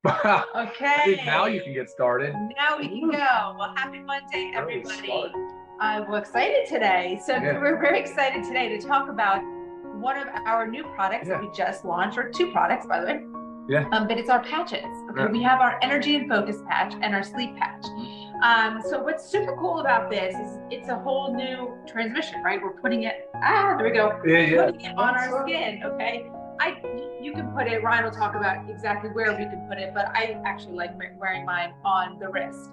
Okay. Now you can get started. Now we can go. Well, happy Monday, everybody. We're excited today. So we're very excited today to talk about one of our new products that we just launched, or two products, by the way. Yeah. But it's our patches. Okay. We have our energy and focus patch and our sleep patch. So what's super cool about this is it's a whole new transmission, right? We're putting it, there we go. Putting it on our skin, okay? You can put it, Ryan will talk about exactly where we can put it, but I actually like wearing mine on the wrist.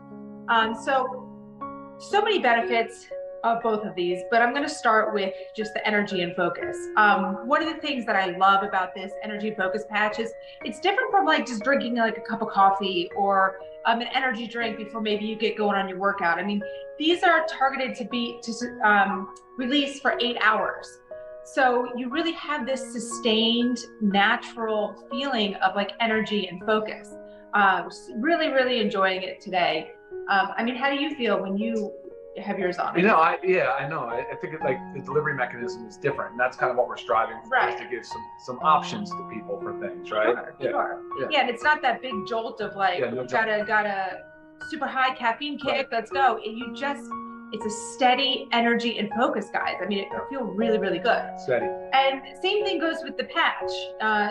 So many benefits of both of these, but I'm going to start with just the energy and focus. One of the things that I love about this energy focus patch is it's different from like just drinking like a cup of coffee or an energy drink before maybe you get going on your workout. I mean, these are targeted to release for 8 hours. So you really have this sustained, natural feeling of like energy and focus. Really, really enjoying it today. I mean, how do you feel when you have yours on? I know. I think like the delivery mechanism is different, and that's kind of what we're striving for, is to give some options to people for things, right? Sure. Yeah, and it's not that big jolt of like, got a super high caffeine kick, let's go. It's a steady energy and focus, guys. I mean, it feels really, really good. Steady. And same thing goes with the patch,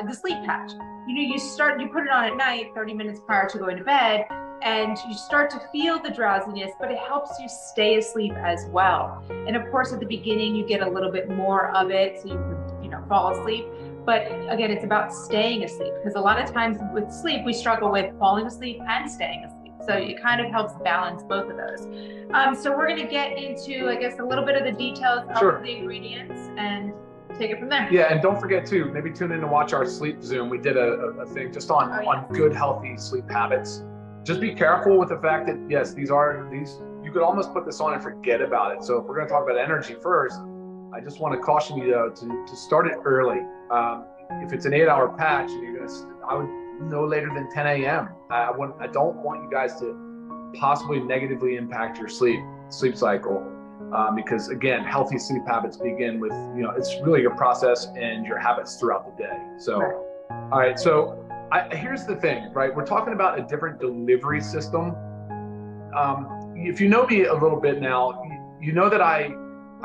the sleep patch. You put it on at night, 30 minutes prior to going to bed, and you start to feel the drowsiness, but it helps you stay asleep as well. And of course, at the beginning, you get a little bit more of it, so you can, fall asleep. But again, it's about staying asleep, because a lot of times with sleep, we struggle with falling asleep and staying asleep. So it kind of helps balance both of those. So we're going to get into, I guess, a little bit of the details of the ingredients and take it from there. Yeah, and don't forget too, maybe tune in to watch our sleep Zoom. We did a thing just on good, healthy sleep habits. Just be careful with the fact that, yes, these you could almost put this on and forget about it. So if we're going to talk about energy first, I just want to caution you though to start it early. If it's an 8-hour patch, I would no later than 10 a.m. I don't want you guys to possibly negatively impact your sleep cycle, because again, healthy sleep habits begin with, it's really your process and your habits throughout the day. So, all right. So here's the thing, right? We're talking about a different delivery system. If you know me a little bit now, you know that I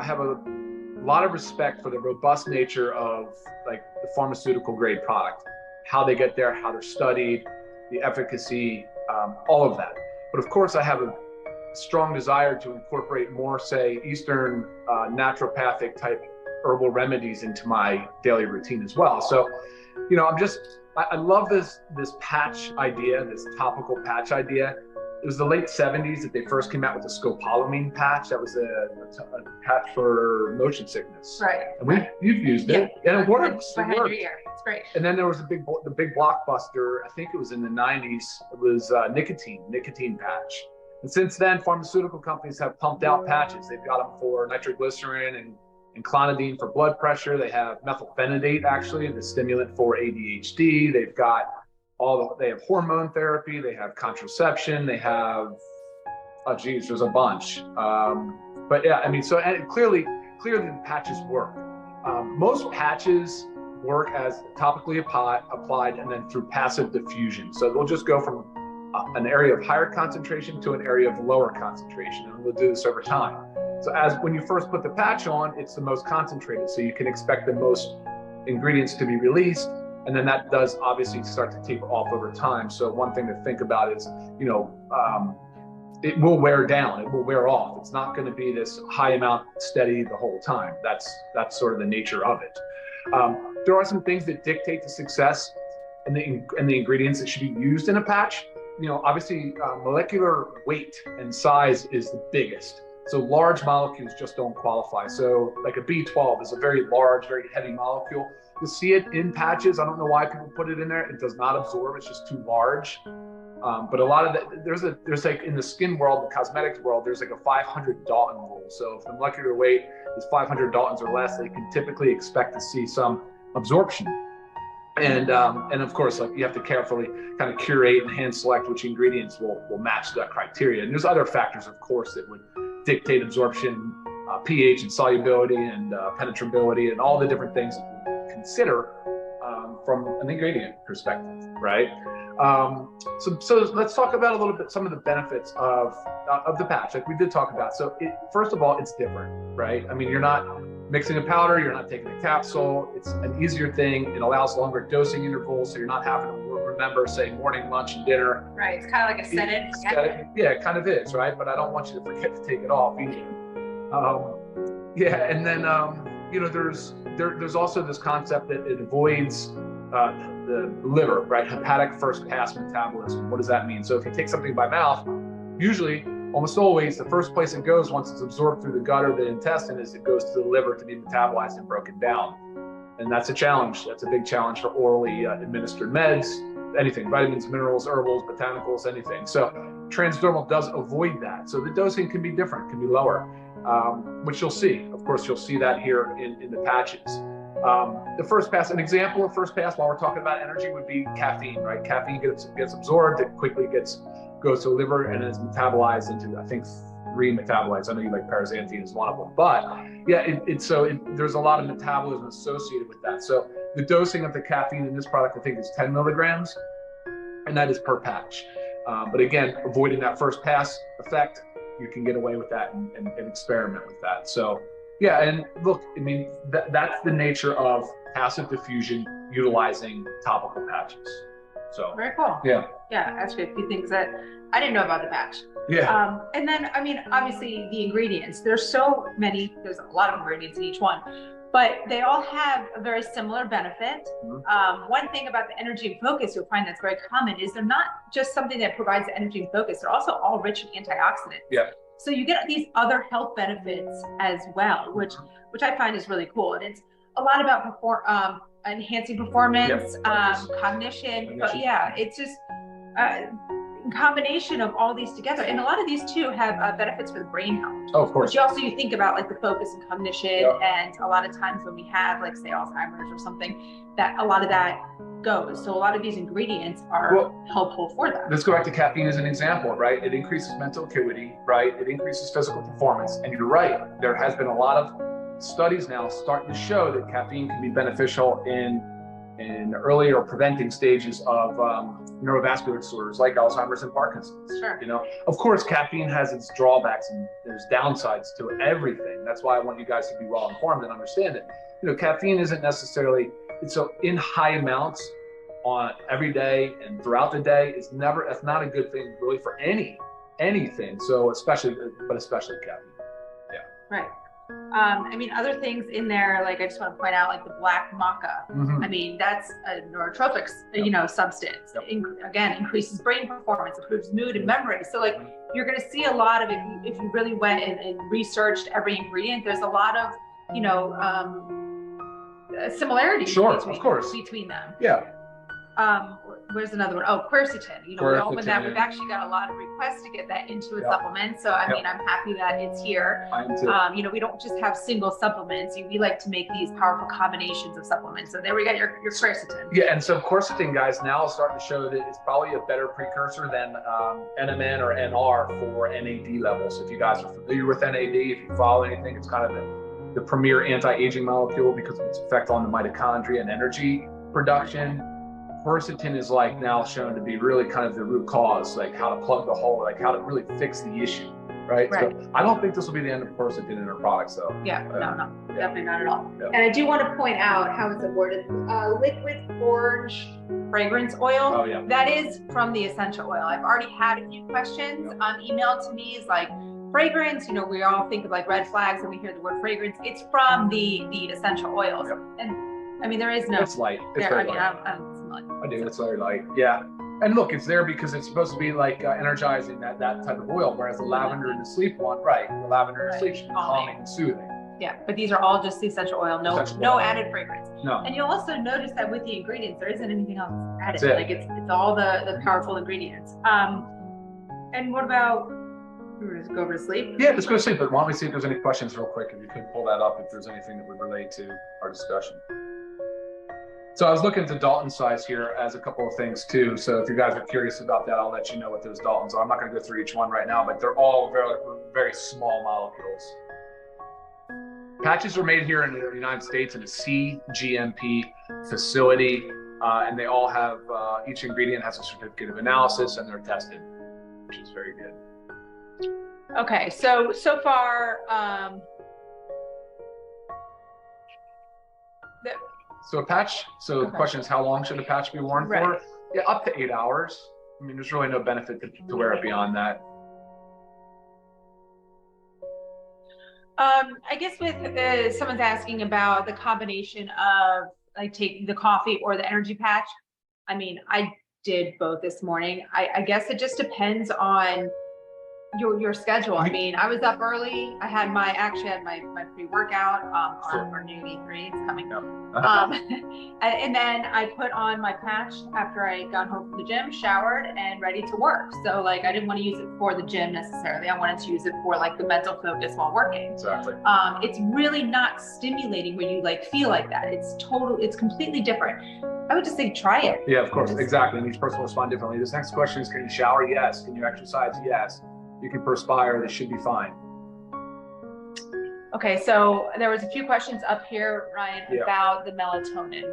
have a lot of respect for the robust nature of like the pharmaceutical grade product. How they get there, how they're studied, the efficacy, all of that. But of course, I have a strong desire to incorporate more, say, Eastern naturopathic type herbal remedies into my daily routine as well. So, I love this patch idea, this topical patch idea. It was the late 70s that they first came out with the scopolamine patch. That was a patch for motion sickness. Right. And you've used it, and it works. Behind your ear. It's great. And then there was the big blockbuster. I think it was in the 90s. It was nicotine patch. And since then, pharmaceutical companies have pumped out patches. They've got them for nitroglycerin and clonidine for blood pressure. They have methylphenidate, actually, the stimulant for ADHD. They've got they have hormone therapy, they have contraception, they have, there's a bunch. But yeah, I mean, so clearly the patches work. Most patches work as topically applied and then through passive diffusion. So they'll just go from an area of higher concentration to an area of lower concentration, and we'll do this over time. So when you first put the patch on, it's the most concentrated, so you can expect the most ingredients to be released. And then that does obviously start to taper off over time. So one thing to think about is, it will wear down, it will wear off. It's not going to be this high amount steady the whole time. That's sort of the nature of it. There are some things that dictate the success and the ingredients that should be used in a patch. Obviously molecular weight and size is the biggest. So large molecules just don't qualify. So like a B12 is a very large, very heavy molecule. You see it in patches. I don't know why people put it in there. It does not absorb. It's just too large. But a lot of that, there's like in the skin world, the cosmetics world, there's like a 500 Dalton rule. So if the molecular weight is 500 Daltons or less, they can typically expect to see some absorption. And of course, like you have to carefully kind of curate and hand select which ingredients will match that criteria. And there's other factors, of course, that would dictate absorption, pH and solubility and penetrability and all the different things that we consider from an ingredient perspective, right? So let's talk about a little bit some of the benefits of the patch, like we did talk about. So first of all, it's different, right? I mean, you're not mixing a powder, you're not taking a capsule. It's an easier thing. It allows longer dosing intervals, so you're not having to remember, say, morning, lunch, and dinner. Right. It's kind of like a set it. Yeah, it kind of is, right? But I don't want you to forget to take it off either. Yeah, and then there's also this concept that it avoids the liver, right? Hepatic first pass metabolism. What does that mean? So if you take something by mouth, usually, almost always, the first place it goes once it's absorbed through the gut or the intestine is it goes to the liver to be metabolized and broken down. And that's a challenge. That's a big challenge for orally administered meds, anything, vitamins, minerals, herbals, botanicals, anything. So transdermal does avoid that. So the dosing can be different, can be lower, which you'll see. Of course, you'll see that here in the patches. The first pass, an example of first pass while we're talking about energy would be caffeine, right? Caffeine gets absorbed, it quickly goes to the liver and is metabolized into, I think, 3 metabolites. I know you like paraxanthine is one of them, but yeah, there's a lot of metabolism associated with that. So the dosing of the caffeine in this product, I think, is 10 milligrams, and that is per patch. But again, avoiding that first pass effect, you can get away with that and experiment with that. So yeah, and look, I mean, that's the nature of passive diffusion utilizing topical patches. So very cool. Yeah. Yeah, actually a few things that I didn't know about the patch. Yeah. And then, I mean, obviously the ingredients, there's so many, there's a lot of ingredients in each one, but they all have a very similar benefit. Mm-hmm. One thing about the energy and focus you'll find that's very common is they're not just something that provides the energy and focus, they're also all rich in antioxidants. Yeah. So you get these other health benefits as well, which I find is really cool. And it's a lot about enhancing performance, cognition, but yeah, it's just a combination of all these together. And a lot of these too have benefits for the brain health. Oh, of course. Which you think about like the focus and cognition, and a lot of times when we have like say Alzheimer's or something, that a lot of that goes. So a lot of these ingredients are helpful for that. Let's go back to caffeine as an example, right? It increases mental acuity, right? It increases physical performance. And you're right, there has been a lot of studies now starting to show that caffeine can be beneficial in early or preventing stages of neurovascular disorders like Alzheimer's and Parkinson's. Sure. You know, of course, caffeine has its drawbacks and there's downsides to everything. That's why I want you guys to be well informed and understand it. You know, caffeine isn't necessarily, so in high amounts on every day and throughout the day that's not a good thing really for anything. So especially caffeine. Yeah. Right. I mean, other things in there, like I just want to point out, like the black maca. Mm-hmm. I mean, that's a neurotropic, substance. Again, increases brain performance, improves mood and memory. So like, you're going to see a lot of, if you really went and researched every ingredient, there's a lot of, similarities. Sure, of course. Between them. Yeah. Where's another one? Oh, quercetin. We've actually got a lot of requests to get that into a supplement. So I mean, I'm happy that it's here. I am too. We don't just have single supplements. We like to make these powerful combinations of supplements. So there we got your quercetin. Yeah, and so quercetin, guys, now is starting to show that it's probably a better precursor than NMN or NR for NAD levels. If you guys are familiar with NAD, if you follow anything, it's kind of the premier anti-aging molecule because of its effect on the mitochondria and energy production. Quercetin is like now shown to be really kind of the root cause, like how to plug the hole, like how to really fix the issue, right? So I don't think this will be the end of quercetin in our products though. Yeah, no, definitely not at all. Yeah. And I do want to point out how it's awarded liquid orange fragrance oil. Oh, yeah. That is from the essential oil. I've already had a few questions emailed to me is like, fragrance, we all think of like red flags when we hear the word fragrance. It's from the essential oils. Yep. And I mean, there is no. It's light. It's very light. I do. It's very light. Yeah. And look, it's there because it's supposed to be like energizing that type of oil, whereas the lavender and the sleep one, the lavender and the sleep should be calming and soothing. Yeah, but these are all just the essential oil, no added fragrance. No. And you'll also notice that with the ingredients, there isn't anything else added. Like it's all the powerful ingredients. And what about? We're just go over to sleep? Yeah, let's go to sleep. But why don't we see if there's any questions real quick, if you could pull that up, if there's anything that would relate to our discussion. So I was looking at the Dalton size here as a couple of things too. So if you guys are curious about that, I'll let you know what those Daltons are. I'm not going to go through each one right now, but they're all very, very small molecules. Patches are made here in the United States in a CGMP facility. and they all have, each ingredient has a certificate of analysis and they're tested, which is very good. Okay, so far, so a patch, the question is, how long should a patch be worn for? Yeah, up to 8 hours. I mean, there's really no benefit to wear it beyond that. I guess with someone's asking about the combination of like taking the coffee or the energy patch. I mean, I did both this morning. I guess it just depends on your schedule. I mean, I was up early. I had my pre-workout, our new E3 is coming up. And then I put on my patch after I got home from the gym, showered, and ready to work. So like, I didn't want to use it for the gym necessarily. I wanted to use it for like the mental focus while working. Exactly. It's really not stimulating where you like feel like that. It's completely different. I would just say try it. Yeah, of course, exactly. And each person will respond differently. This next question is, can you shower? Yes. Can you exercise? Yes. You can perspire, this should be fine. Okay, so there was a few questions up here, Ryan, about the melatonin.